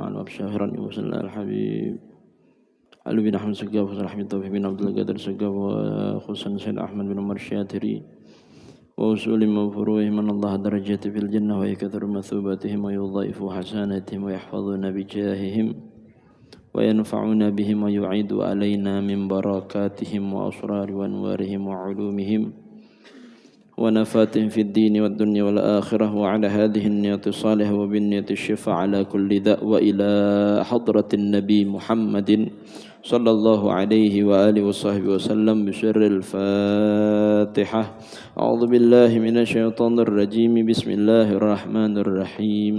معنا وبشاهرا وصلى الحبيب علي بن أحمد سقاف ورحمة الله بن عبد القادر سقاف وخصوصا سيد أحمد بن عمر الشاتري ووصول وفروعهم من الله درجات في الجنة ويكثر مثوباتهم ويضاعف حسناتهم ويحفظنا بجاههم وينفعنا بهم ويعيد علينا من بركاتهم وأسرار وأنوارهم وعلومهم ونفاتهم في الدين والدنيا والآخرة وعلى هذه النية الصالحة وبالنية الشفاء على كل داء وإلى حضرة النبي محمد صلى الله عليه وآله وصحبه وسلم بسر الفاتحة. أعوذ بالله من الشيطان الرجيم. بسم الله الرحمن الرحيم.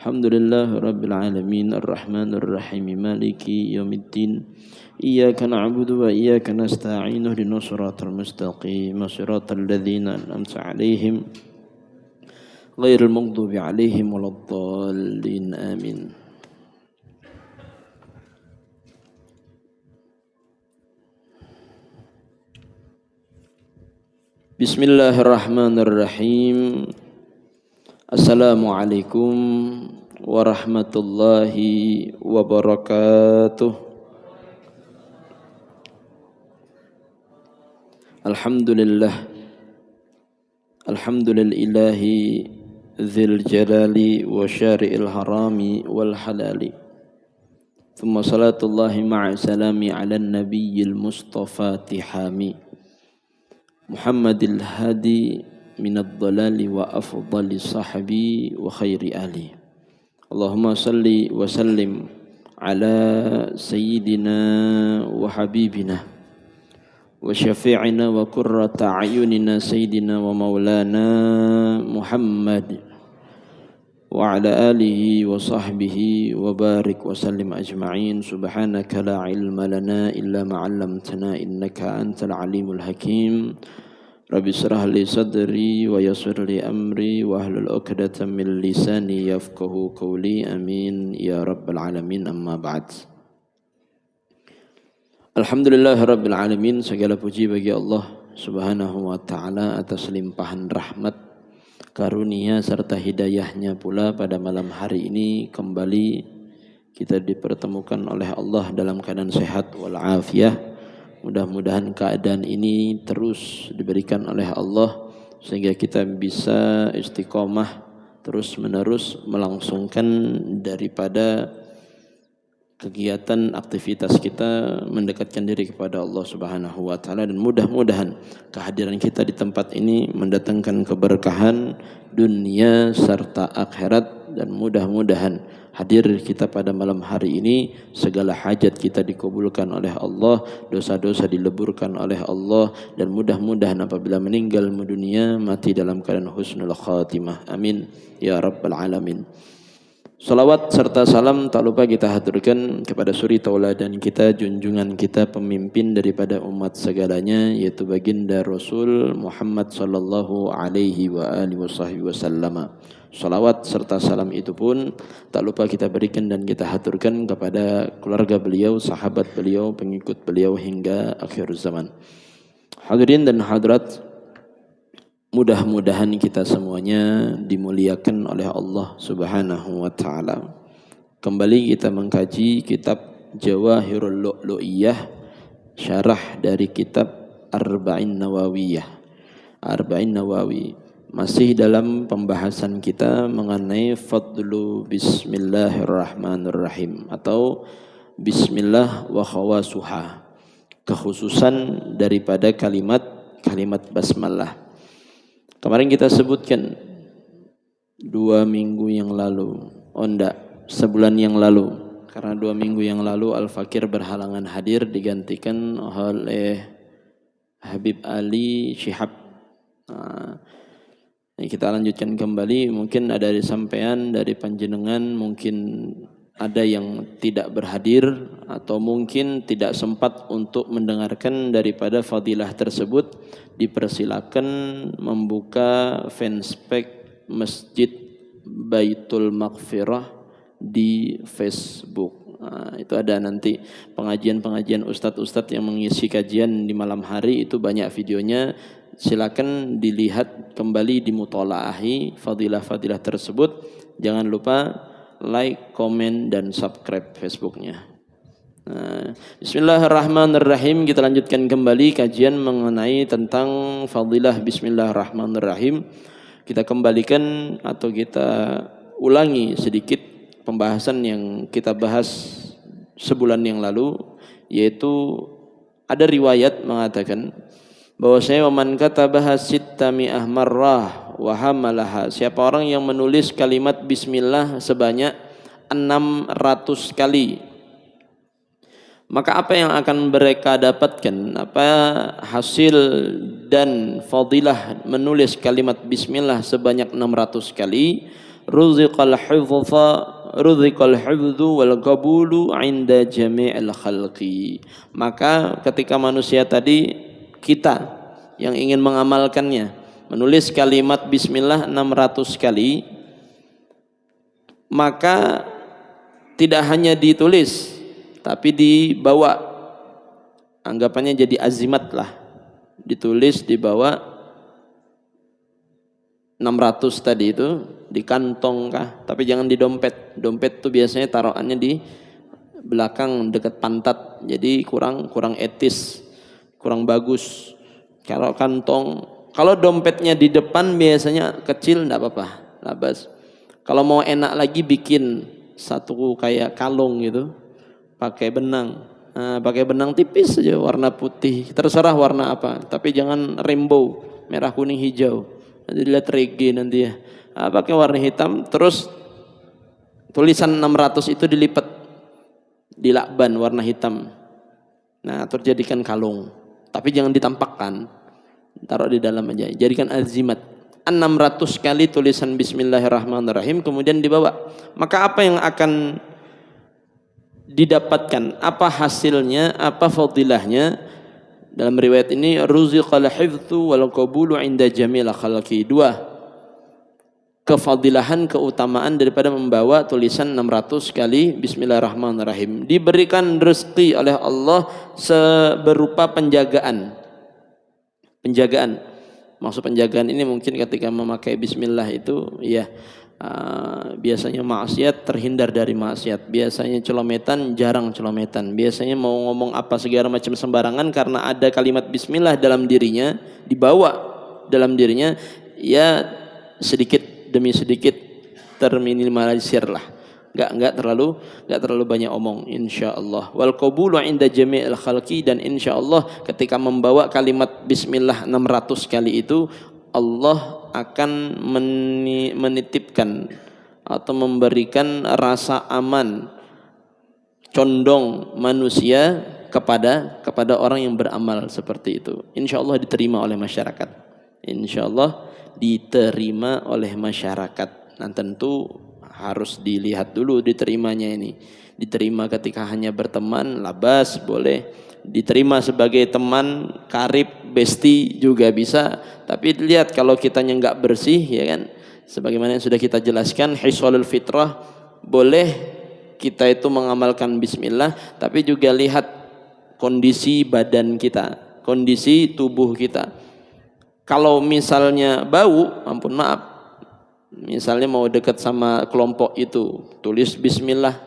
الحمد لله رب العالمين الرحمن الرحيم مالك يوم الدين إياك نعبد وإياك نستعين اهدنا الصراط المستقيم صراط الذين أنعمت عليهم غير المغضوب عليهم ولا الضالين آمين. Bismillahirrahmanirrahim. Assalamualaikum warahmatullahi wabarakatuh. Alhamdulillahi dzil jalali wa syari'il harami wal halali. Thumma salatullahi ma'a salami ala nabiyyil mustafa tihami Muhammadil hadi minad dhalali wa afdali sahbi wa khairi ahli. Allahumma salli wa sallim ala sayyidina wa habibina wa syafi'ina wa qurrata a'yunina sayyidina wa maulana Muhammad wa ala alihi wa sahbihi wa barik wa sallim ajma'in. Subhanaka la ilma lana illa ma 'allamtana innaka antal alimul hakim. Rabbi shrah li sadri wa yassir li amri wa hlul 'uqdatam min lisani yafqahu qawli. Amin ya rabbal alamin. Amma ba'd. Alhamdulillahirabbil alamin. Segala puji bagi Allah Subhanahu wa taala atas limpahan rahmat, karunia serta hidayahnya pula pada malam hari ini kembali kita dipertemukan oleh Allah dalam keadaan sehat wal afiyah. Mudah-mudahan keadaan ini terus diberikan oleh Allah sehingga kita bisa istiqomah terus menerus melangsungkan daripada kegiatan aktivitas kita mendekatkan diri kepada Allah Subhanahu wa taala, dan mudah-mudahan kehadiran kita di tempat ini mendatangkan keberkahan dunia serta akhirat, dan mudah-mudahan hadir kita pada malam hari ini segala hajat kita dikabulkan oleh Allah, dosa-dosa dileburkan oleh Allah, dan mudah-mudahan apabila meninggal dunia mati dalam keadaan husnul khatimah. Amin ya rabbal alamin. Salawat serta salam tak lupa kita haturkan kepada suri tauladan kita, junjungan kita, pemimpin daripada umat segalanya, yaitu baginda Rasul Muhammad sallallahu alaihi wa alihi wasallam. Salawat serta salam itu pun tak lupa kita berikan dan kita haturkan kepada keluarga beliau, sahabat beliau, pengikut beliau hingga akhir zaman. Hadirin dan hadirat, mudah-mudahan kita semuanya dimuliakan oleh Allah Subhanahu wa taala. Kembali kita mengkaji kitab Jawahirul Lu'lu'iyah, syarah dari kitab Arba'in Nawawiyah. Arba'in Nawawi. Masih dalam pembahasan kita mengenai fadlu bismillahirrahmanirrahim atau bismillah wa khawasuha. Kekhususan daripada kalimat basmalah. Kemarin kita sebutkan 2 minggu yang lalu, sebulan yang lalu, karena 2 minggu yang lalu Al-Fakir berhalangan hadir digantikan oleh Habib Ali Syihab. Kita lanjutkan kembali. Mungkin ada dari sampean, dari panjenengan, mungkin ada yang tidak berhadir atau mungkin tidak sempat untuk mendengarkan daripada fadilah tersebut. Dipersilakan membuka fanspage Masjid Baitul Maghfirah di Facebook. Itu ada nanti pengajian-pengajian ustadz-ustadz yang mengisi kajian di malam hari, itu banyak videonya. Silakan dilihat kembali, dimutolaahi fadilah-fadilah tersebut. Jangan lupa like, komen, dan subscribe Facebooknya. Bismillahirrahmanirrahim. Kita lanjutkan kembali kajian mengenai tentang fadilah Bismillahirrahmanirrahim. Kita kembalikan atau kita ulangi sedikit pembahasan yang kita bahas sebulan yang lalu, yaitu ada riwayat mengatakan bahwasanya man katabaha sitta mi'ah marrah wa hamalaha, siapa orang yang menulis kalimat bismillah sebanyak 600 kali, maka apa yang akan mereka dapatkan, apa hasil dan fadilah menulis kalimat bismillah sebanyak 600 kali? Ruziqal hifdhu wal qabulu 'inda jami'il khalqi. Maka ketika manusia tadi, kita yang ingin mengamalkannya, menulis kalimat bismillah 600 kali, maka tidak hanya ditulis tapi dibawa, anggapannya jadi azimat lah, ditulis dibawa 600 tadi itu di kantong kah, tapi jangan di dompet. Dompet tuh biasanya taruhannya di belakang dekat pantat, jadi kurang etis, kurang bagus. Kalau kantong, kalau dompetnya di depan biasanya kecil enggak apa-apa, labas. Kalau mau enak lagi bikin satu kayak kalung gitu, pakai benang. Nah, pakai benang tipis saja warna putih, terserah warna apa, tapi jangan rainbow, merah, kuning, hijau. Nanti dilihat reggae nanti ya. Pakai warna hitam, terus tulisan 600 itu dilipat, dilakban warna hitam. Nah, terjadikan kalung, tapi jangan ditampakkan, taruh di dalam aja. Jadikan azimat. 600 kali tulisan Bismillahirrahmanirrahim, kemudian dibawa. Maka apa yang akan didapatkan, apa hasilnya, apa fadilahnya? Dalam riwayat ini ruziqal hifdhu wal qabulu 'inda jamil khalqi. Dua kefadilahan, keutamaan daripada membawa tulisan 600 kali Bismillahirrahmanirrahim. Diberikan rezeki oleh Allah berupa penjagaan. Maksud penjagaan ini mungkin ketika memakai bismillah itu ya, biasanya maksiat terhindar dari maksiat, biasanya celometan jarang celometan, biasanya mau ngomong apa segala macam sembarangan karena ada kalimat bismillah dalam dirinya, dibawa dalam dirinya, ya sedikit demi sedikit terminimalisir lah. Enggak terlalu banyak omong, insyaallah. Wal qabulu 'inda jami'il khalqi, dan insyaallah ketika membawa kalimat bismillah 600 kali itu, Allah akan menitipkan atau memberikan rasa aman, condong manusia kepada orang yang beramal seperti itu. Insyaallah diterima oleh masyarakat. Insyaallah diterima oleh masyarakat. Nah, tentu harus dilihat dulu diterimanya ini. Diterima ketika hanya berteman, labas, boleh. Diterima sebagai teman, karib, besti juga bisa. Tapi lihat kalau kitanya enggak bersih, ya kan, sebagaimana yang sudah kita jelaskan, hisalul fitrah, boleh kita itu mengamalkan bismillah, tapi juga lihat kondisi badan kita, kondisi tubuh kita. Kalau misalnya bau, ampun maaf, misalnya mau dekat sama kelompok itu, tulis bismillah,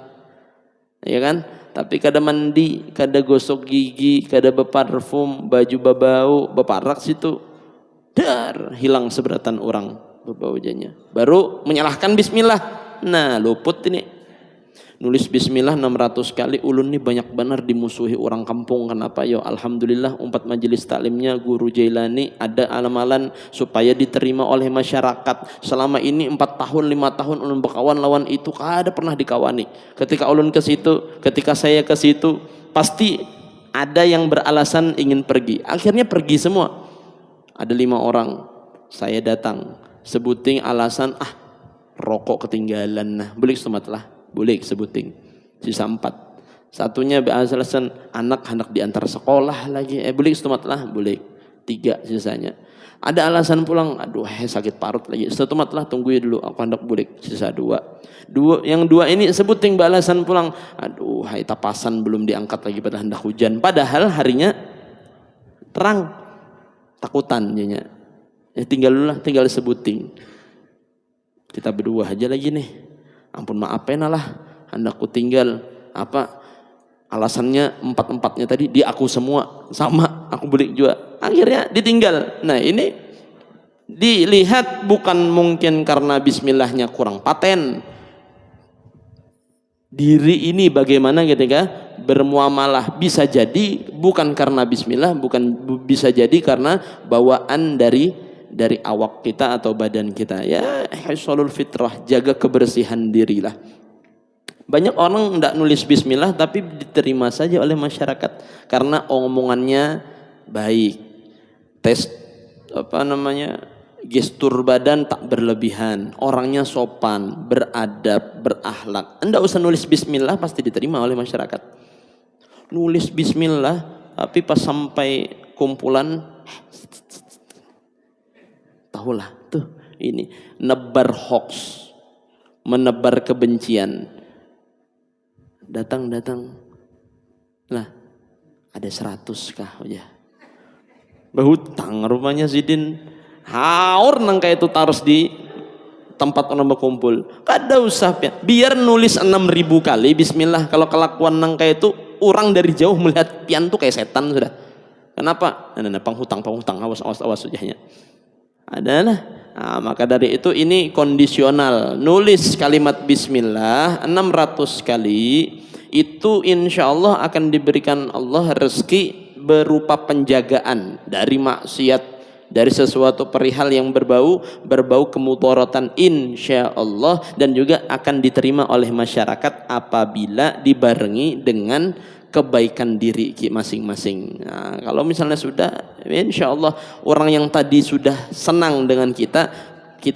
ya kan? Tapi kada mandi, kada gosok gigi, kada beparfum, baju babau, beparak situ, hilang seberatan orang bau janya. Baru menyalahkan bismillah. Nah, luput ini. Nulis bismillah 600 kali, ulun nih banyak benar dimusuhi orang kampung. Kenapa? Yo, alhamdulillah umpat majelis taklimnya Guru Jailani ada amalan supaya diterima oleh masyarakat. Selama ini 4 tahun 5 tahun ulun berkawan lawan itu kada pernah dikawani. Ketika ulun ke situ, ketika saya ke situ, pasti ada yang beralasan ingin pergi. Akhirnya pergi semua. Ada 5 orang. Saya datang, sebuting alasan, rokok ketinggalan. Nah, boleh sematlah. Boleh sebuting, sisa 4. Satunya alasan anak diantar sekolah lagi, boleh setumat lah, boleh 3 sisanya. Ada alasan pulang, aduh sakit parut lagi, setumat lah, tunggu ya dulu, aku hendak boleh, sisa 2. Yang 2 ini sebuting alasan pulang, aduh tapasan belum diangkat lagi pada hendak hujan, padahal harinya terang, takutan jadinya. Tinggal sebuting. Kita berdua aja lagi nih. Ampun maaf lah, hendak ku tinggal. Apa alasannya? Empat-empatnya tadi di aku semua, sama aku beli juga. Akhirnya ditinggal. Nah ini dilihat bukan mungkin karena bismillahnya kurang paten. Diri ini bagaimana ketika bermuamalah, bisa jadi bukan karena bismillah, bukan, bisa jadi karena bawaan dari awak kita atau badan kita. Ya, hisalul fitrah, jaga kebersihan dirilah. Banyak orang tidak nulis bismillah tapi diterima saja oleh masyarakat karena omongannya baik, tes gestur badan tak berlebihan, orangnya sopan, beradab, berakhlak. Anda usah nulis bismillah pasti diterima oleh masyarakat. Nulis bismillah tapi pas sampai kumpulan, tahulah tuh ini nebar hoax, menebar kebencian. Datang. Nah, ada 100 kah ya. Berhutang rumahnya Zidin. Haur nangka itu taruh di tempat orang berkumpul. Kada usah biar nulis 6.000 kali bismillah. Kalau kelakuan nangka itu orang dari jauh melihat pian tuh kayak setan sudah. Kenapa? Nah, penghutang awas wajahnya. Adalah. Nah, maka dari itu ini kondisional. Nulis kalimat bismillah 600 kali itu insya Allah akan diberikan Allah rezeki berupa penjagaan dari maksiat, dari sesuatu perihal yang berbau kemudaratan insya Allah, dan juga akan diterima oleh masyarakat apabila dibarengi dengan kebaikan diri masing-masing. Nah, kalau misalnya sudah, insya Allah orang yang tadi sudah senang dengan kita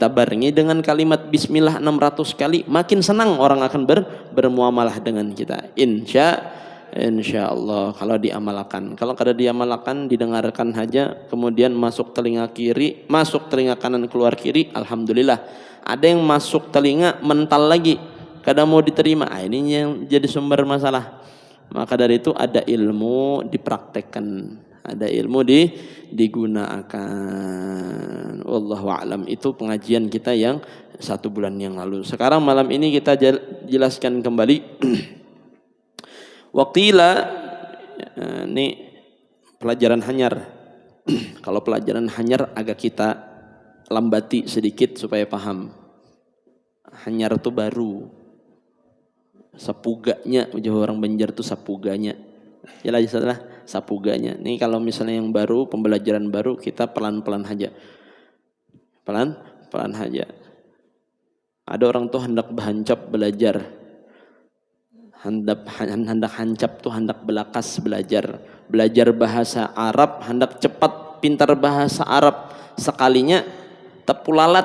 barengi dengan kalimat bismillah 600 kali, makin senang orang akan bermuamalah dengan kita. Insya Allah kalau diamalkan. Kalau kada diamalkan, didengarkan saja, kemudian masuk telinga kiri, masuk telinga kanan, keluar kiri, alhamdulillah. Ada yang masuk telinga mental lagi, kada mau diterima. Ini yang jadi sumber masalah. Maka dari itu ada ilmu dipraktekkan, ada ilmu digunakan. Wallahu a'lam. Itu pengajian kita yang 1 bulan yang lalu. Sekarang malam ini kita jelaskan kembali. Waqila, ini pelajaran hanyar. Kalau pelajaran hanyar agak kita lambati sedikit supaya paham. Hanyar itu baru, sapuganya, orang Banjar itu sapuganya. Jelas lah sapuganya. Ini kalau misalnya yang baru, pembelajaran baru, kita pelan-pelan aja. Pelan-pelan aja. Ada orang tuh hendak berhancap belajar. Hendak hancap tuh hendak belakas belajar bahasa Arab, hendak cepat pintar bahasa Arab, sekalinya tepulalat,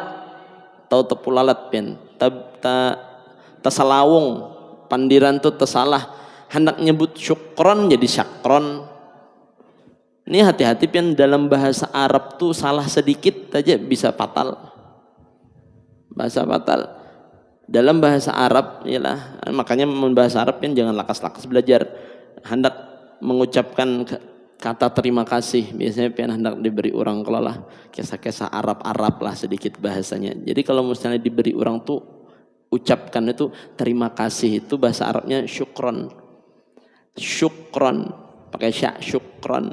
tahu tepulalat pen, tesalawung, pandiran tuh tersalah, hendak nyebut syukron jadi syakron. Ini hati-hati pen, dalam bahasa Arab tuh salah sedikit aja bisa fatal. Bahasa fatal. Dalam bahasa Arab, yalah, makanya bahasa Arab kan jangan lakas-lakas belajar. Hendak mengucapkan kata terima kasih, biasanya pian hendak diberi orang kelola kisah-kisah Arab lah sedikit bahasanya. Jadi kalau misalnya diberi orang tuh ucapkan itu terima kasih, itu bahasa Arabnya syukron. Syukron, pakai sya, syukron.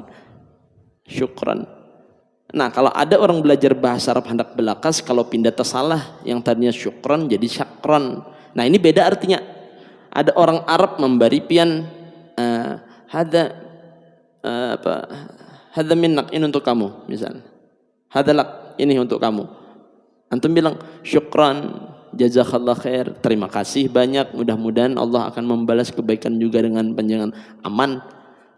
Nah, kalau ada orang belajar bahasa Arab hendak belakas, kalau pindah tersalah, yang tadinya syukron jadi syakron. Nah, ini beda artinya. Ada orang Arab memberi pian hada minnak, ini untuk kamu, misalnya. Hadalak, ini untuk kamu. Antum bilang syukron, jazakallah khair, terima kasih banyak, mudah-mudahan Allah akan membalas kebaikan juga dengan panjangan aman.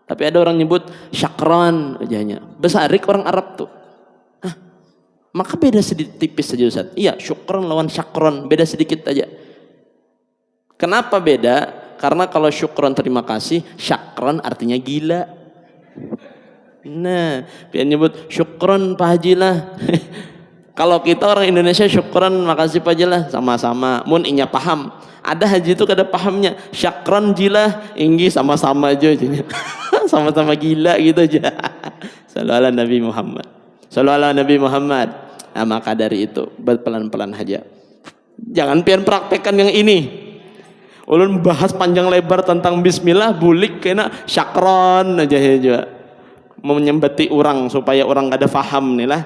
Tapi ada orang nyebut syakron wajahnya. Besarik orang Arab tuh. Maka beda sedikit tipis saja Ustaz. Iya, syukron lawan syakron, beda sedikit aja. Kenapa beda? Karena kalau syukron terima kasih, syakron artinya gila. Nah, dia nyebut syukron Pak Haji lah. Kalau kita orang Indonesia syukron makasih Pak Haji lah, sama-sama. Mun inya paham. Ada haji itu kada pahamnya. Syakron jilah, inggi sama-sama aja. Sama-sama gila gitu aja. Sallallahu alaihi Nabi Muhammad. Sallallahu alaihi Nabi Muhammad. Nah, maka dari itu pelan-pelan aja. Jangan pian praktekkan yang ini. Ulun bahas panjang lebar tentang bismillah bulik kena syakron aja juga. Menyembati orang supaya orang kada faham nih lah.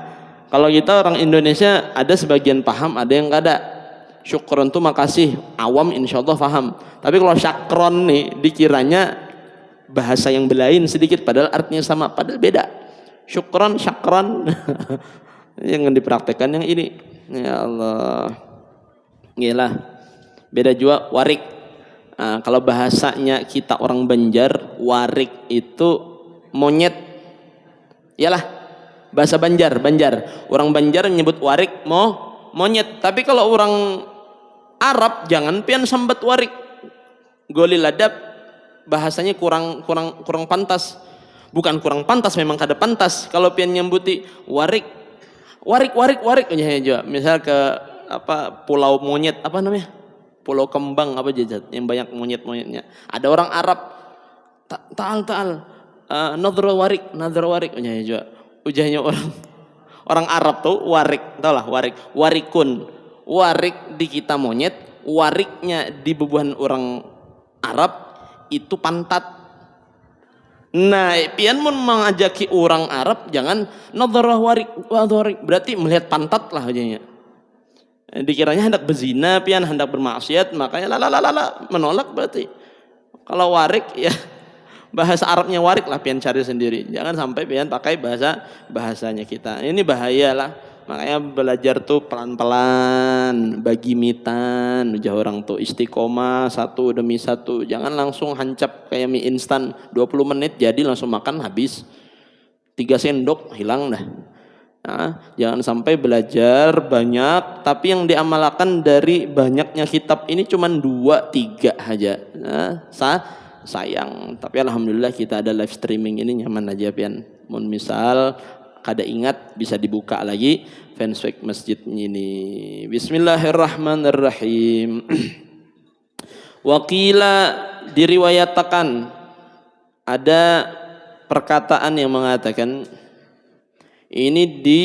Kalau kita orang Indonesia ada sebagian paham, ada yang kada. Syukron tuh makasih, awam insyaallah faham. Tapi kalau syakron nih dikiranya bahasa yang belain sedikit padahal artinya sama, padahal beda. Syukron, syakron. Jangan dipraktekkan yang ini. Ya Allah. Gila. Beda juga warik. Nah, kalau bahasanya kita orang Banjar, warik itu monyet. Iyalah. Bahasa Banjar. Orang Banjar menyebut warik monyet. Tapi kalau orang Arab jangan pian sambat warik. Golil adab bahasanya kurang pantas. Bukan kurang pantas, memang kada pantas. Kalau pian nyambuti warik aja. Misal ke pulau monyet apa namanya? Pulau Kembang apa jajat yang banyak monyetnya. Ada orang Arab ta'al nadhra warik aja. Ujahnya orang Arab tuh warik, tau lah warikun. Warik di kita monyet, wariknya di bebuhan orang Arab itu pantat. Nah, pian mun mengajaki orang Arab jangan nadharah warik, berarti melihat pantat lah ujahnya. Dikiranya hendak berzina, pian hendak bermaksiat, makanya menolak berarti. Kalau warik ya bahasa Arabnya warik lah pian cari sendiri. Jangan sampai pian pakai bahasanya kita. Ini bahaya lah. Makanya belajar tuh pelan-pelan, bagi mitan, ujah orang tuh istiqomah satu demi satu. Jangan langsung hancap kayak mie instan 20 menit jadi langsung makan habis. 3 sendok hilang dah. Nah, jangan sampai belajar banyak tapi yang diamalkan dari banyaknya kitab ini cuma 2-3 aja. Nah, sayang. Tapi alhamdulillah kita ada live streaming ini nyaman aja pian. Mun misal kada ingat bisa dibuka lagi fanswag masjid ini. Bismillahirrahmanirrahim. Waqila diriwayatakan ada perkataan yang mengatakan ini di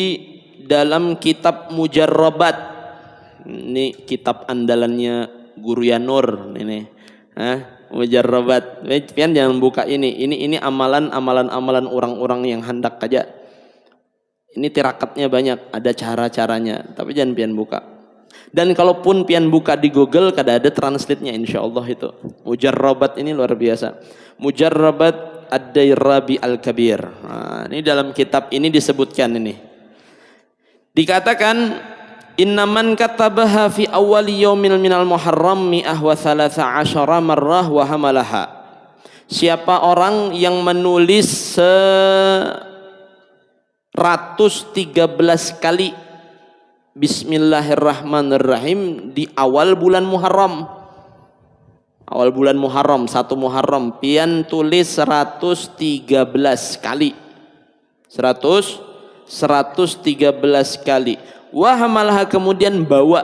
dalam kitab Mujarrabat. Ini kitab andalannya Guru Yanur ini. Mujarrabat. Pian jangan buka ini. Ini amalan orang-orang yang hendak aja. Ini tirakatnya banyak, ada cara-caranya, tapi jangan pian buka. Dan kalaupun pian buka di Google, kada ada translate-nya insyaallah itu. Mujarrabat ini luar biasa. Mujarrabat Ad-Dairabi Al-Kabir. Nah, ini dalam kitab ini disebutkan ini. Dikatakan innaman katabaha fi awwali yaumil minal muharram mi'ah wa thalatha asyara marrah wa hamalaha. Siapa orang yang menulis 113 kali Bismillahirrahmanirrahim di awal bulan Muharram. Awal bulan Muharram, 1 Muharram, pian tulis 113 kali. 113 kali. Wahamalah kemudian bawa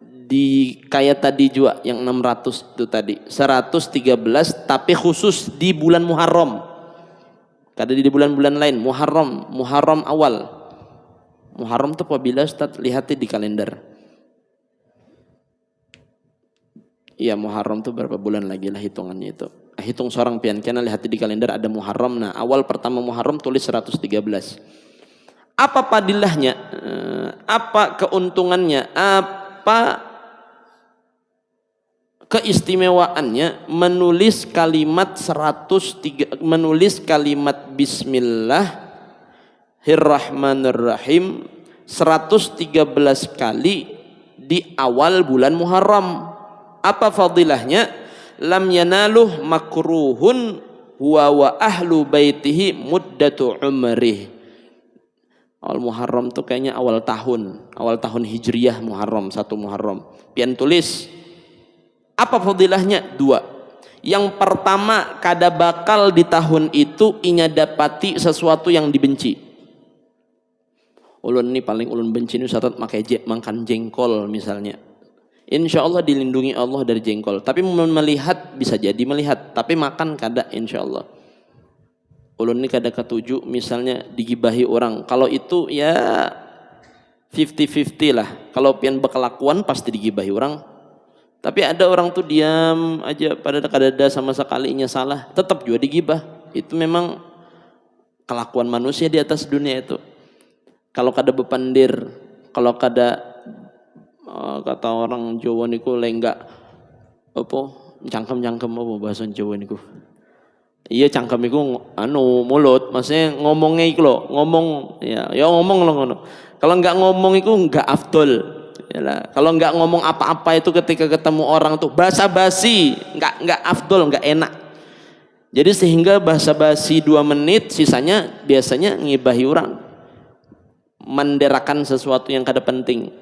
di kayak tadi juga yang 600 itu tadi. 113 tapi khusus di bulan Muharram. Kada di bulan-bulan lain. Muharram awal. Muharram itu apabila Ustaz lihat di kalender. Iya, Muharram itu berapa bulan lagi lah hitungannya itu. Hitung seorang pian kena lihat di kalender ada Muharram. Nah, awal pertama Muharram tulis 113. Apa padilahnya? Apa keuntungannya? Apa keistimewaannya menulis kalimat Bismillahirrahmanirrahim 113 kali di awal bulan Muharram. Apa fadilahnya? Lam yanaluh makruhun huwa wa ahlu baitihi muddatu umrih. Awal Muharram tuh kayaknya awal tahun Hijriyah Muharram, 1 Muharram. Pian tulis apa fadilahnya? 2. Yang pertama, kada bakal di tahun itu inya dapati sesuatu yang dibenci. Ulun ini paling ulun benci ini saat makan jengkol misalnya. Insya Allah dilindungi Allah dari jengkol. Tapi melihat bisa jadi melihat, tapi makan kada insya Allah. Ulun ini kada ketujuh misalnya digibahi orang. Kalau itu ya 50-50 lah. Kalau pian berkelakuan pasti digibahi orang. Tapi ada orang tuh diam aja pada kadada sama sekalinya salah, tetap juga digibah. Itu memang kelakuan manusia di atas dunia itu. Kalau kada bepandir, kalau kada kata orang Jawa niku lenggak apa cangkem-cangkem apa bahasa Jawa niku. Iya cangkem iku mulut, maksudnya ngomongnya iku lho, ngomong ya ngomong lho ngono. Kalau enggak ngomong iku enggak afdol. Yalah, kalau enggak ngomong apa-apa itu ketika ketemu orang tuh basa-basi, enggak afdol, enggak enak. Jadi sehingga basa-basi 2 menit, sisanya biasanya ngibahi orang. Menderakan sesuatu yang kada penting.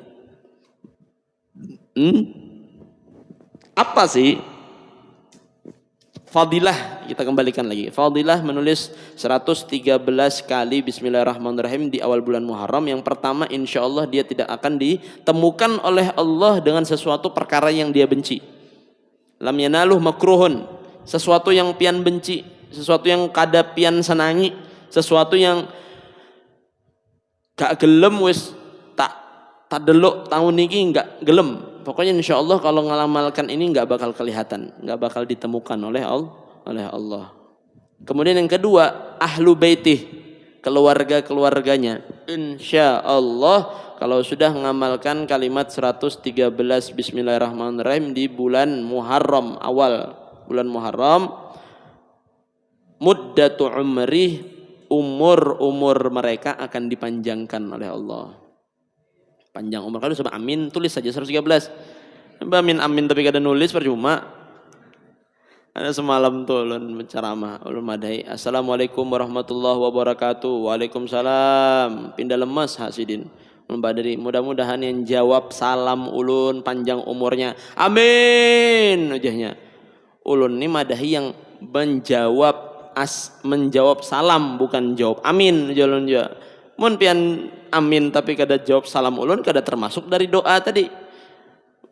Apa sih fadilah? Kita kembalikan lagi. Fadilah menulis 113 kali Bismillahirrahmanirrahim di awal bulan Muharram. Yang pertama, insya Allah dia tidak akan ditemukan oleh Allah dengan sesuatu perkara yang dia benci. Lam yanaluh makruhun, sesuatu yang pian benci, sesuatu yang kada pian senangi, sesuatu yang gak gelem wis tak delok tahun ini gak gelem. Pokoknya insya Allah kalau ngalamalkan ini nggak bakal kelihatan, nggak bakal ditemukan oleh Allah. Kemudian yang kedua, ahlu baitih, keluarganya. Insya Allah kalau sudah mengamalkan kalimat 113 Bismillahirrahmanirrahim di bulan Muharram, awal bulan Muharram, muddatu umrih, umur mereka akan dipanjangkan oleh Allah. Panjang umur. Kalau coba amin, tulis saja 113. Amin tapi kada nulis percuma. Ada semalam tuh ulun ceramah, ulun madai. Assalamualaikum warahmatullahi wabarakatuh. Waalaikumsalam. Pindah lemas hasidin. Ulun badari, mudah-mudahan yang jawab salam ulun panjang umurnya. Amin wajahnya. Ulun ini madahi yang menjawab salam, bukan jawab amin. Ulun juga. Mun pian amin tapi kada jawab salam ulun, kada termasuk dari doa tadi.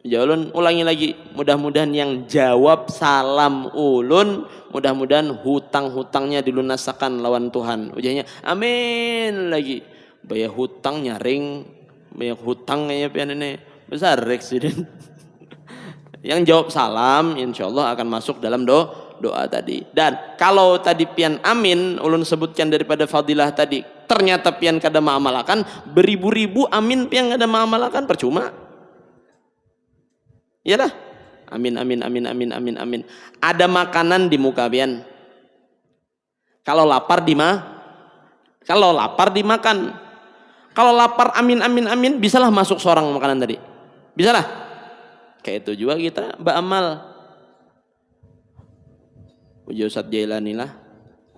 Ya ulun ulangi lagi, mudah-mudahan yang jawab salam ulun, mudah-mudahan hutang-hutangnya dilunaskan lawan Tuhan. Ujahnya amin lagi. Bayar hutang nyaring, bayar hutang kayaknya pian ini besar reksiden. Yang jawab salam insyaallah akan masuk dalam doa tadi. Dan kalau tadi pian amin ulun sebutkan daripada fadilah tadi, ternyata pian kada maamalakan, beribu-ribu amin pian kada maamalakan percuma. Iyalah. Amin. Ada makanan di muka pian. Kalau lapar dimakan. Kalau lapar amin, bisalah masuk seorang makanan tadi. Bisalah. Kayak itu juga kita beramal. Puji Ustadz Jailani lah.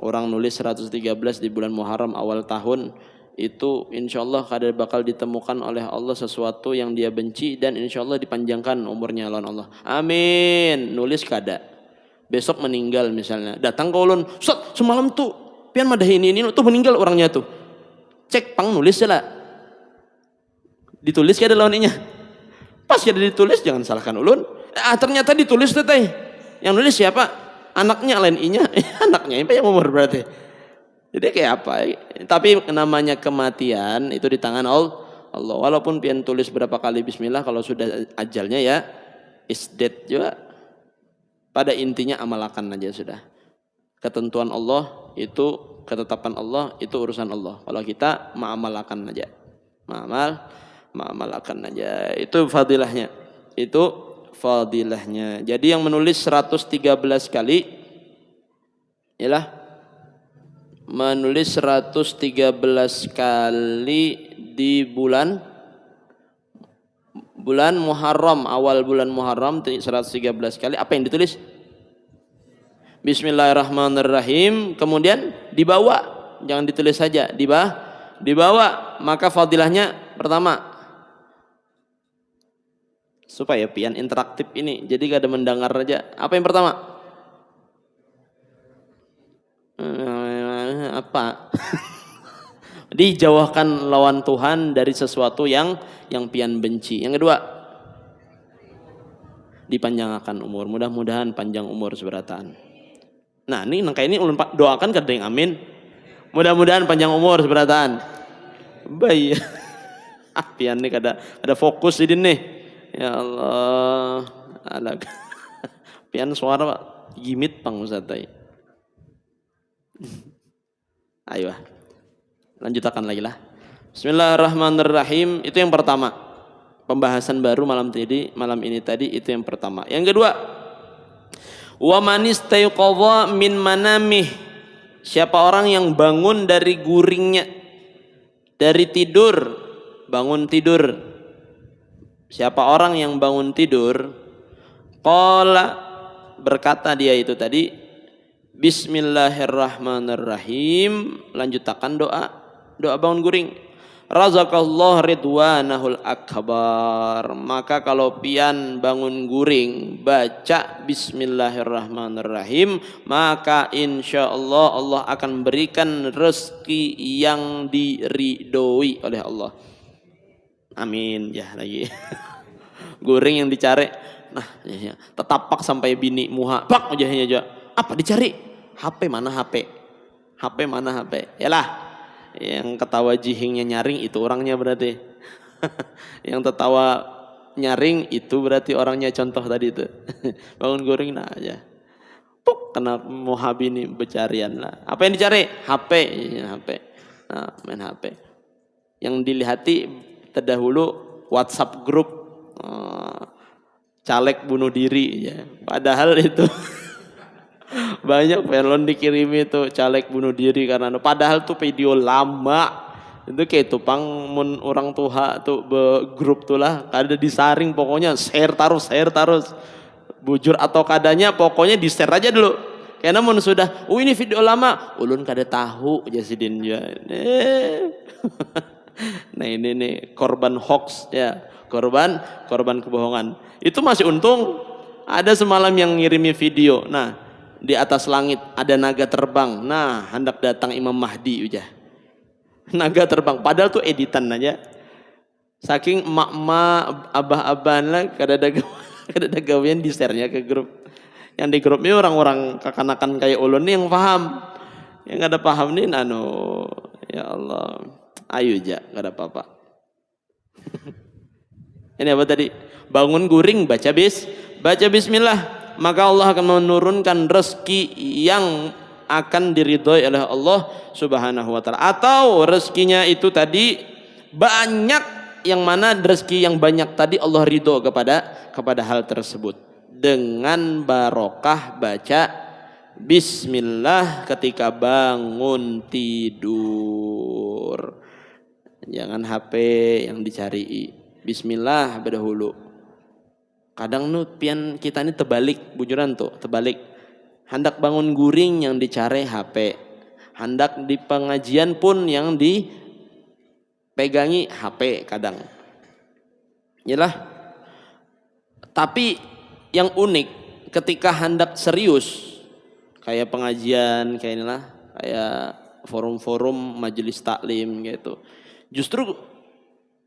Orang nulis 113 di bulan Muharram awal tahun, itu insya Allah kada bakal ditemukan oleh Allah sesuatu yang dia benci, dan insya Allah dipanjangkan umurnya lawan Allah. Amin. Nulis kada. Besok meninggal misalnya, datang ke ulun, Ustaz semalam tuh pian madahi ini tuh meninggal orangnya tuh. Cek pang nulis lah. Ditulis kada lawan inya. Pas kada ditulis jangan salahkan ulun. Ternyata ditulis tuh teh. Yang nulis siapa? Anaknya lain inya, anaknya yang umur berarti. Jadi kayak apa? Tapi namanya kematian itu di tangan Allah. Walaupun pian tulis berapa kali Bismillah, kalau sudah ajalnya ya is dead juga. Pada intinya amalkan aja sudah. Ketentuan Allah itu, ketetapan Allah itu urusan Allah. Kalau kita mengamalkan aja, mengamalkan aja. Itu fadilahnya. Jadi yang menulis 113 kali ialah menulis 113 kali di bulan Muharram, awal bulan Muharram 113 kali. Apa yang ditulis? Bismillahirrahmanirrahim. Kemudian dibawa, jangan ditulis saja, dibawa. Maka fadilahnya pertama, supaya pian interaktif ini, jadi gak ada mendengar aja. Apa yang pertama? Apa? Dijauhkan lawan Tuhan dari sesuatu yang pian benci. Yang kedua, dipanjangkan umur. Mudah-mudahan panjang umur seberataan. Nah ini nangka ini ulun doakan kada yang amin. Mudah-mudahan panjang umur seberataan. Baik. Pian nih ada fokus di nih. Ya Allah. Alag. Pian suara Pak gimit pang usatai. Ayo. Lanjutakan lagi lah. Bismillahirrahmanirrahim. Itu yang pertama. Pembahasan baru malam ini tadi itu yang pertama. Yang kedua, wa man istayqadha min manamih. Siapa orang yang bangun dari guringnya, dari tidur, bangun tidur. Siapa orang yang bangun tidur, qala, berkata dia itu tadi, Bismillahirrahmanirrahim, lanjutakan doa bangun guring. Razaqallahu ridwanahul akbar. Maka kalau pian bangun guring baca Bismillahirrahmanirrahim, maka insyaallah Allah akan berikan rezeki yang diridhoi oleh Allah. Amin. Ya lagi. Guring yang dicari. Nah, ya. Tetapak sampai bini muha. Pak wajahnya aja. Apa dicari? HP mana HP? HP mana HP? Yalah. Yang ketawa jihingnya nyaring itu orangnya berarti. Yang tertawa nyaring itu berarti orangnya, contoh tadi itu. Bangun guring nah aja. Puk kena muhabi ini becarian lah. Apa yang dicari? HP, ya, HP. Nah, main HP. Yang dilihati terdahulu WhatsApp grup caleg bunuh diri ya. Padahal itu banyak pelon dikirimi tuh caleg bunuh diri karena padahal tuh video lama itu kayak tupang mun orang tua tuh grup tuh lah kada disaring pokoknya share terus bujur atau kadanya pokoknya di share aja dulu karena mun sudah ini video lama ulun kada tahu jasidin ya. Nah ini nih korban hoax ya, korban kebohongan. Itu masih untung ada semalam yang ngirimi video. Nah di atas langit ada naga terbang. Nah, hendak datang Imam Mahdi udah. Naga terbang. Padahal tuh editan aja. Saking emak-emak, abah-abahan lah kada ada gawian di share-nya ke grup. Yang di grupnya orang-orang kekanakan kayak ulun nih yang paham. Yang kada paham nih ya Allah. Ayo aja, kada apa-apa. Ini apa tadi? Bangun guring baca bismillah. Maka Allah akan menurunkan rezeki yang akan diridhoi oleh Allah Subhanahu wa taala. Atau rezekinya itu tadi banyak, yang mana rezeki yang banyak tadi Allah ridho kepada hal tersebut dengan barokah baca bismillah ketika bangun tidur. Jangan HP yang dicari. Bismillah berdahulu. Kadang pian kita ini terbalik, bujuran tuh, terbalik. Hendak bangun guring yang dicari HP. Hendak di pengajian pun yang dipegangi HP kadang. Yalah. Tapi yang unik ketika hendak serius kayak pengajian kayak inilah, kayak forum-forum majelis taklim gitu. Justru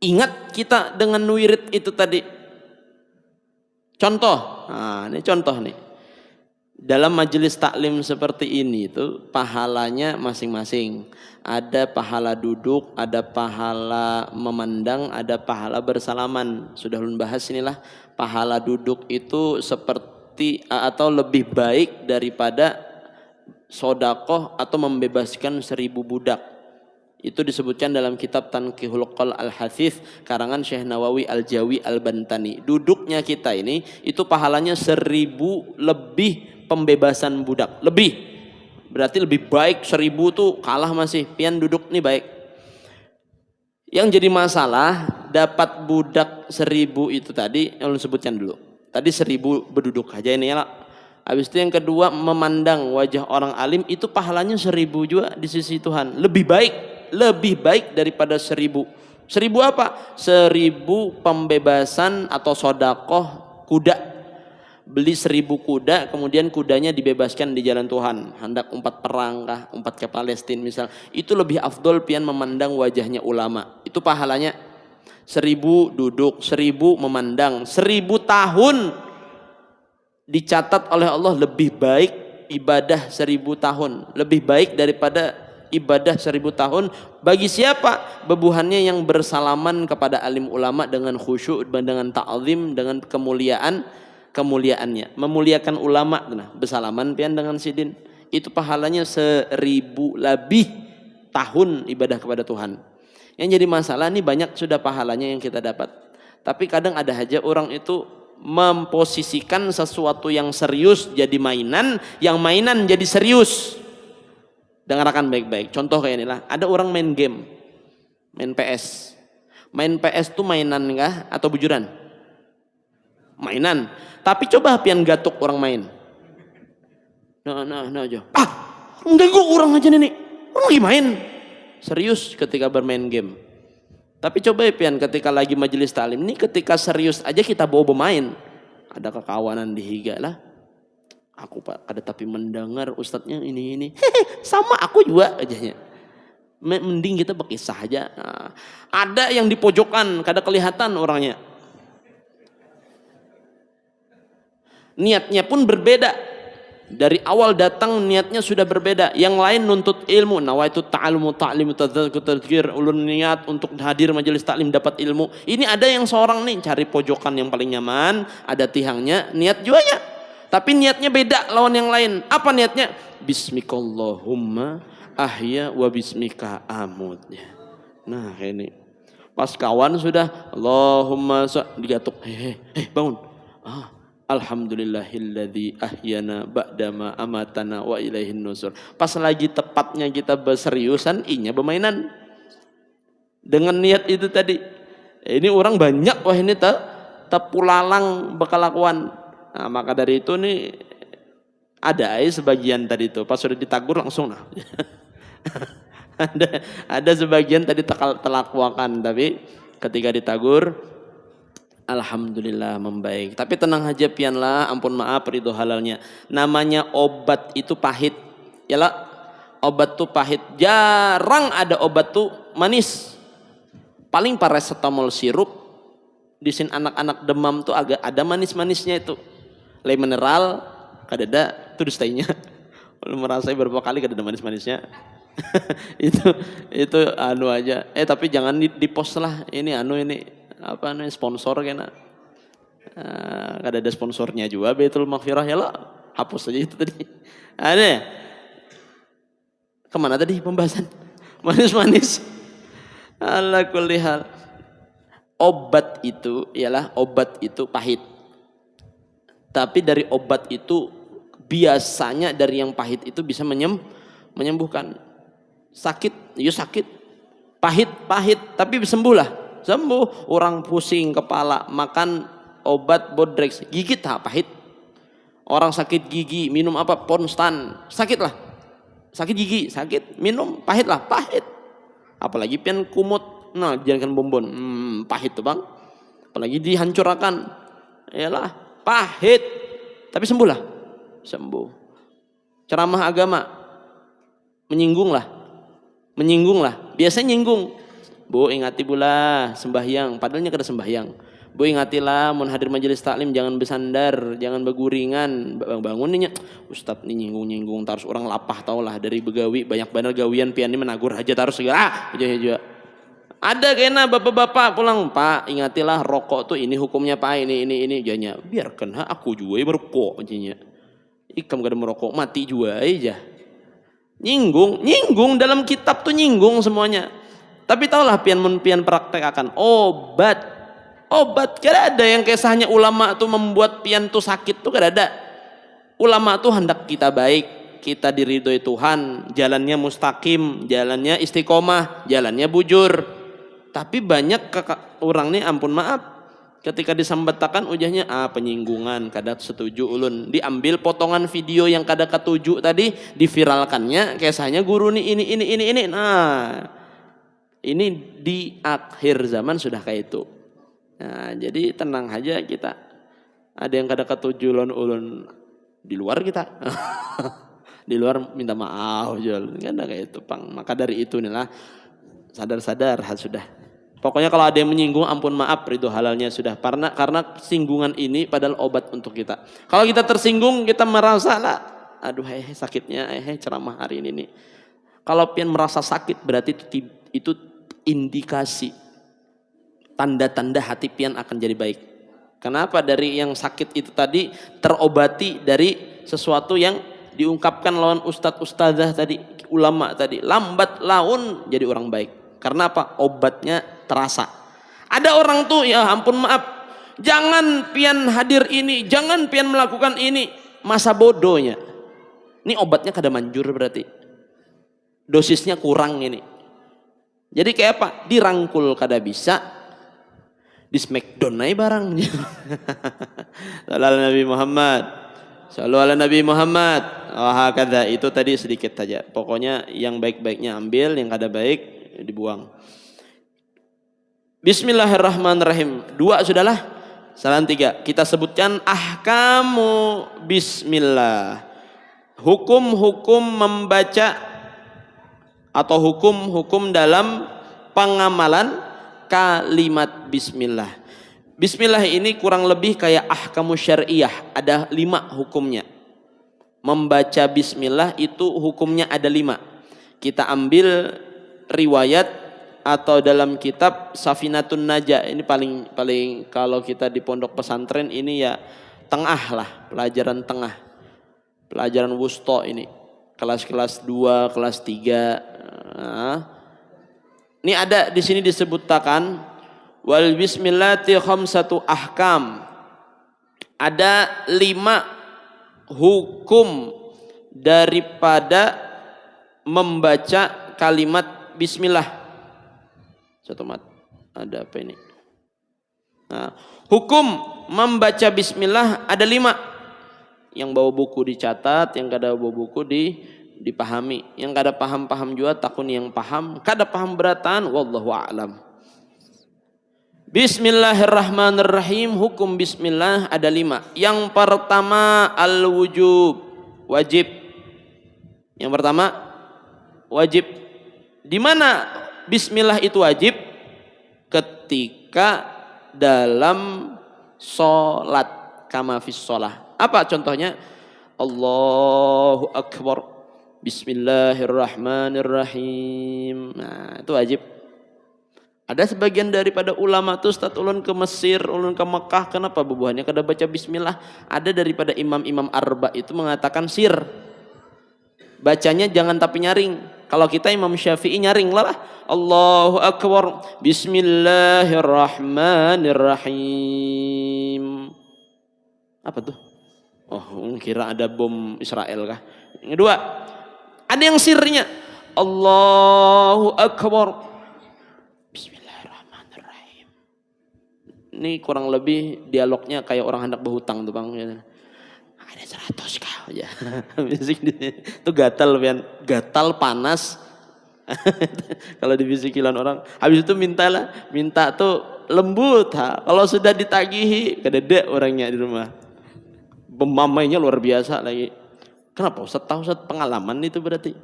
ingat kita dengan wirid itu tadi. Contoh, nah ini contoh nih. Dalam majelis taklim seperti ini itu pahalanya masing-masing. Ada pahala duduk, ada pahala memandang, ada pahala bersalaman. Sudah ulun bahas inilah, pahala duduk itu seperti atau lebih baik daripada sodakoh atau membebaskan 1000 budak. Itu disebutkan dalam kitab Tanqihul Qol Al-Hathith karangan Syekh Nawawi Al-Jawi Al-Bantani. Duduknya kita ini itu pahalanya 1000 lebih pembebasan budak. Lebih. Berarti lebih baik 1000 tuh kalah masih. Pian duduk nih baik. Yang jadi masalah dapat budak 1000 itu tadi yang sebutkan dulu. Tadi 1000 berduduk aja ini ya. Habis itu yang kedua memandang wajah orang alim itu pahalanya 1000 juga di sisi Tuhan. Lebih baik daripada 1000. 1000 apa? 1000 pembebasan atau sodakoh kuda. Beli 1000 kuda, kemudian kudanya dibebaskan di jalan Tuhan. Hendak umpat perang kah, umpat ke Palestina misal. Itu lebih afdol pian memandang wajahnya ulama. Itu pahalanya 1000 duduk, 1000 memandang. 1000 tahun dicatat oleh Allah lebih baik ibadah 1000 tahun. Lebih baik daripada ibadah 1000 tahun bagi siapa? Bebuhannya yang bersalaman kepada alim ulama dengan khusyuk, dengan ta'zim, dengan kemuliaannya. Memuliakan ulama, nah, bersalaman pian dengan sidin. Itu pahalanya 1000 lebih tahun ibadah kepada Tuhan. Yang jadi masalah nih banyak sudah pahalanya yang kita dapat. Tapi kadang ada aja orang itu memposisikan sesuatu yang serius jadi mainan, yang mainan jadi serius. Dengarkan baik-baik. Contoh kayak inilah, ada orang main game, main PS. Main PS tuh mainan enggak atau bujuran? Mainan. Tapi coba pian gatuk orang main. Nah aja. Mengganggu orang aja nih. Orang lagi main. Serius ketika bermain game. Tapi coba ya pian ketika lagi majelis taklim ini, ketika serius aja kita bawa bermain, ada kekawanan di higa lah. Aku pak kada tapi mendengar ustadznya ini sama aku juga ajanya. Mending kita berkisah aja. Nah, ada yang di pojokan kada kelihatan orangnya. Niatnya pun berbeda. Dari awal datang niatnya sudah berbeda. Yang lain nuntut ilmu. Nawaitu ta'alumu ta'limu tadzkir, ulun niat untuk hadir majelis taklim dapat ilmu. Ini ada yang seorang nih cari pojokan yang paling nyaman, ada tihangnya, niat juanya. Tapi niatnya beda lawan yang lain. Apa niatnya? Bismikallahumma ahya wa bismika amut. Nah ini. Pas kawan sudah Allahumma digatuk. Bangun. Alhamdulillahilladzi ahyana ba'dama amatana wa ilaihin nusur. Pas lagi tepatnya kita berseriusan, inya bermainan. Dengan niat itu tadi. Ini orang banyak wah ini tepulalang bekalakuan. Nah, maka dari itu nih ada sebagian tadi itu pas sudah ditagur langsung nah. ada sebagian tadi telakuakan, tapi ketika ditagur alhamdulillah membaik. Tapi tenang aja pianlah, ampun maaf ridho halalnya. Namanya obat itu pahit. Yalah, obat tuh pahit. Jarang ada obat tuh manis. Paling paracetamol sirup. Di sini anak-anak demam tuh agak ada manis-manisnya itu. Le mineral kadada tuh dustainya. Kalau merasa beberapa kali kadada manis-manisnya. itu anu aja. Tapi jangan di post lah. Ini apa nih sponsor kena. Kada ada sponsornya juga Baitul Maghfirah ya lah. Hapus aja itu tadi. Ada. Kemana tadi pembahasan? Manis-manis. Ala kulli hal. Obat itu ialah obat itu pahit. Tapi dari obat itu biasanya dari yang pahit itu bisa menyembuhkan. Sakit, ya sakit. Pahit, tapi sembuh lah. Sembuh. Orang pusing kepala makan obat Bodrex, gigit pahit. Orang sakit gigi minum apa? Ponstan, sakit lah. Sakit gigi, sakit minum pahit lah, pahit. Apalagi pian kumut, nah jangan bombon, pahit tuh bang. Apalagi dihancurkan, yalah pahit. Tapi sembuh lah, sembuh. Ceramah agama menyinggung lah. Biasanya nyinggung. Bu ingati pula sembahyang, padahalnya kada sembahyang. Bu ingatilah mun hadir majelis taklim jangan bersandar, jangan beguringan, bangun nih Ustaz nih nyinggung terus orang lapah tau lah dari begawi banyak benar gawian pian ini menagur aja terus segala aja. Ada kena bapak-bapak pulang, Pak ingatilah rokok tuh ini hukumnya Pak ini janya. Biarkan aku juga merokok janya. Ikam kada merokok mati juga aja. Nyinggung dalam kitab tuh nyinggung semuanya. Tapi tahulah pian praktek akan obat kada ada yang kisahnya ulama tuh membuat pian tuh sakit tuh kada ada. Ulama tuh hendak kita baik, kita diridhoi Tuhan, jalannya mustaqim, jalannya istiqomah, jalannya bujur. Tapi banyak orang nih ampun maaf ketika disambatakan ujahnya penyinggungan kada setuju ulun, diambil potongan video yang kada ketuju tadi diviralkannya kisahnya guru nih ini. Nah, ini di akhir zaman sudah kayak itu. Nah, jadi tenang aja kita. Ada yang kada ketuju ulun di luar kita. Di luar minta maaf jol. Kan kayak itu, Pang. Maka dari itu inilah sadar-sadar sudah. Pokoknya kalau ada yang menyinggung ampun maaf ridho halalnya sudah. Karena singgungan ini padahal obat untuk kita. Kalau kita tersinggung kita merasa lah aduh sakitnya ceramah hari ini nih. Kalau pian merasa sakit berarti itu indikasi, tanda-tanda hati pian akan jadi baik. Kenapa? Dari yang sakit itu tadi terobati dari sesuatu yang diungkapkan lawan ustadz ustadzah tadi, ulama tadi, lambat laun jadi orang baik. Karena apa? Obatnya terasa. Ada orang tuh ya ampun maaf, jangan pian hadir ini, jangan pian melakukan ini, masa bodohnya. Ini obatnya kada manjur berarti. Dosisnya kurang ini. Jadi kayak apa? Dirangkul kada bisa, di smackdown aja barang. Sallallahu Nabi Muhammad. Sallallahu Nabi Muhammad. Wah kada, itu tadi sedikit saja. Pokoknya yang baik-baiknya ambil, yang kada baik dibuang. Bismillahirrahmanirrahim. 2 sudahlah. Salam 3. Kita sebutkan ahkamu bismillah. Hukum-hukum membaca atau hukum-hukum dalam pengamalan kalimat bismillah. Bismillah ini kurang lebih kayak ahkamu syariah, ada 5 hukumnya. Membaca bismillah itu hukumnya ada 5. Kita ambil riwayat atau dalam kitab Safinatun Najah. Ini paling kalau kita di pondok pesantren ini ya tengah lah, pelajaran tengah. Pelajaran wusta ini. Kelas-kelas 2, kelas 3. Nah, ini ada di sini disebutkan wal bismillati khamsatu ahkam. Ada 5 hukum daripada membaca kalimat bismillah. Satu mat. Ada apa ini? Nah, hukum membaca bismillah ada 5. Yang bawa buku dicatat, yang kada bawa buku dipahami. Yang kada paham-paham juga takun yang paham, kada paham beratan, wallahu a'lam. Bismillahirrahmanirrahim. Hukum bismillah ada 5. Yang pertama al-wujub, wajib. Yang pertama wajib. Di mana bismillah itu wajib? Ketika dalam sholat, kama fis sholah. Apa contohnya? Allahu Akbar, Bismillahirrahmanirrahim. Nah, itu wajib. Ada sebagian daripada ulama tuh Ustaz ulun ke Mesir, ulun ke Mekah, kenapa bubuhannya kada baca bismillah? Ada daripada imam-imam arba itu mengatakan sir. Bacanya jangan tapi nyaring. Kalau kita Imam Syafi'i nyaring lah. Allahu Akbar, Bismillahirrahmanirrahim. Apa tuh? Oh, kira ada bom Israel kah? Yang kedua, ada yang sirnya. Allahu Akbar, Bismillahirrahmanirrahim. Ini kurang lebih dialognya kayak orang hendak berhutang tuh Bang. Ada 100 kah? Ya. Itu gatal, gatal panas. Kalau dibisikilan orang. Habis itu minta tuh lembut. Kalau sudah ditagihi, kedede orangnya di rumah. Pemamainya luar biasa lagi. Kenapa Ustaz tahu Ustaz pengalaman itu berarti?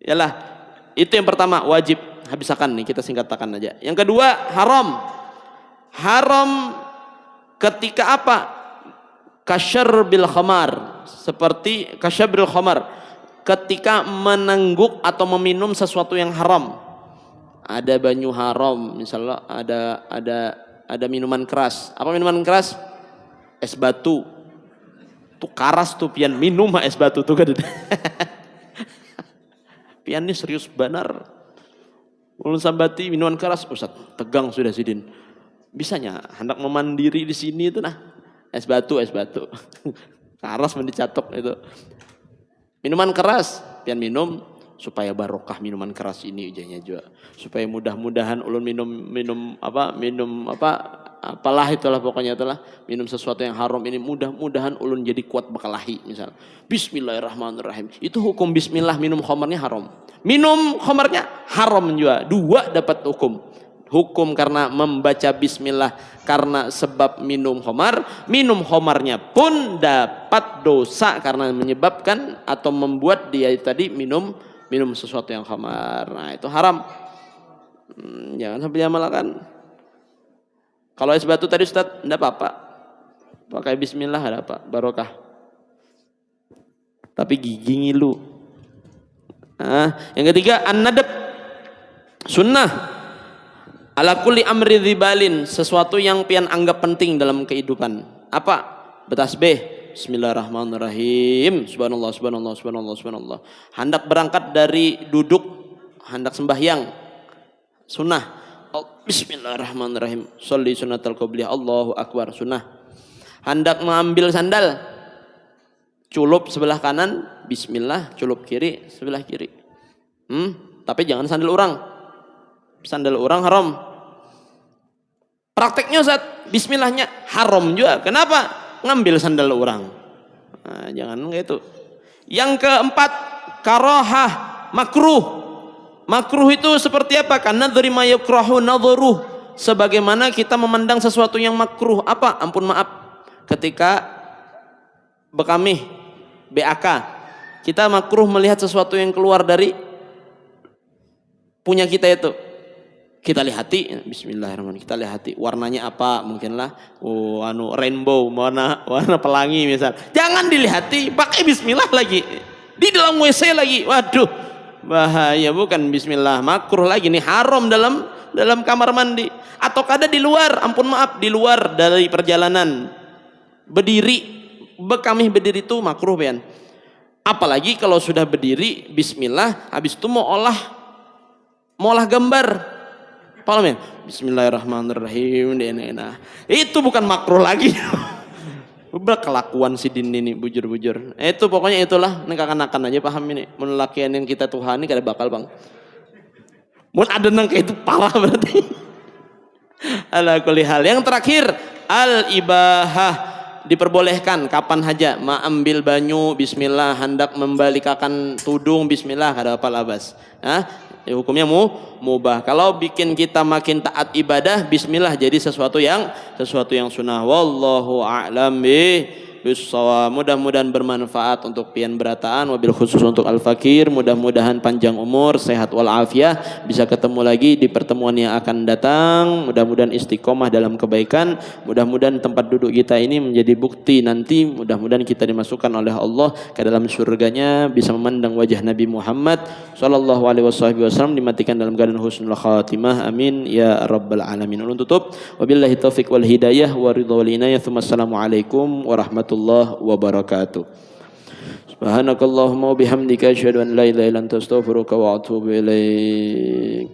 Yalah, itu yang pertama wajib. Habisakan nih, kita singkatakan aja. Yang kedua haram. Haram ketika apa? Kasyarbil khamar. Seperti kasyarbil khamar. Ketika menengguk atau meminum sesuatu yang haram. Ada banyu haram, misalnya ada minuman keras. Apa minuman keras? Es batu. Tuh karas tuh pian minum es batu tuh kan. Pian ini serius benar. Ulun sambati minuman keras, Ustaz, tegang sudah sidin. Bisanya hendak memandiri di sini itu nah. Es batu. Karas mendicatok itu. Minuman keras, pian minum supaya barokah minuman keras ini ujanya juga. Supaya mudah-mudahan ulun minum apalah itulah pokoknya itulah minum sesuatu yang haram ini mudah-mudahan ulun jadi kuat bekalahi misal. Bismillahirrahmanirrahim. Itu hukum bismillah, minum khamarnya haram. Minum khamarnya haram juga. 2 dapat hukum. Hukum karena membaca bismillah karena sebab minum khamarnya pun dapat dosa karena menyebabkan atau membuat dia tadi minum sesuatu yang khamar. Nah, itu haram. Jangan sampai diamalkan. Kalau es batu tadi Ustaz, enggak apa-apa. Pakai bismillah ada apa? Barokah. Tapi gigi ngilu. Yang ketiga an-nadab, sunnah ala kulli amri dzibalin, sesuatu yang pian anggap penting dalam kehidupan. Apa? Bertasbih, bismillahirrahmanirrahim, subhanallah subhanallah subhanallah subhanallah. Hendak berangkat dari duduk, hendak sembahyang, sunnah. Bismillahirrahmanirrahim, sholli sunnatal qabliyah, Allahu akbar, sunnah. Hendak mengambil sandal, culup sebelah kanan, bismillah, culup kiri sebelah kiri. Tapi jangan sandal orang. Sandal orang haram. Prakteknya Ustaz, bismillahnya haram juga. Kenapa? Ngambil sandal orang. Nah, jangan gitu. Yang keempat, karahah, makruh. Makruh itu seperti apa? Karena dari ma yukrahu nadharuh, sebagaimana kita memandang sesuatu yang makruh. Apa? Ampun maaf, ketika bekamih BAK, kita makruh melihat sesuatu yang keluar dari punya kita itu. Kita lihati, bismillahirrahmanirrahim, kita lihati warnanya apa, mungkinlah rainbow, warna pelangi misal. Jangan dilihati, pakai bismillah lagi. Di dalam WC lagi. Waduh, bahaya, bukan bismillah, makruh lagi nih, haram dalam kamar mandi. Atau kada di luar, ampun maaf, di luar dari perjalanan. Berdiri, bekamih berdiri itu makruh, Ben. Apalagi kalau sudah berdiri bismillah, habis itu mau olah gambar. Paham ya? Bismillahirrahmanirrahim. Itu bukan makruh lagi. Berkelakuan si Din ini bujur-bujur. Itu pokoknya itulah, nengkakan-akan aja paham ini. Mun lakian yang kita Tuhan ini kada bakal bang. Mun ada nang kayak itu parah berarti. Ala kulli hal. Yang terakhir al-ibahah, diperbolehkan kapan saja, ambil banyu bismillah, hendak membalikakan tudung bismillah, kada apa labas. Hukumnya mubah. Kalau bikin kita makin taat ibadah, bismillah jadi sesuatu yang sunnah. Wallahu a'lam bissawab. Mudah-mudahan bermanfaat untuk pian berataan, wabil khusus untuk al-fakir. Mudah-mudahan panjang umur, sehat walafiat, bisa ketemu lagi di pertemuan yang akan datang. Mudah-mudahan istiqomah dalam kebaikan. Mudah-mudahan tempat duduk kita ini menjadi bukti nanti, mudah-mudahan kita dimasukkan oleh Allah ke dalam surganya, bisa memandang wajah Nabi Muhammad sallallahu alaihi wasallam, dimatikan dalam keadaan husnul khatimah. Amin ya rabbal alamin. Ulun tutup, wabillahi taufik wal hidayah wa ridha wal inayah. Assalamualaikum warahmatullahi wabarakatuh. Subhanakallahumma wa bihamdika asyhadu an la ilaha illa anta astaghfiruka wa atubu ilaik.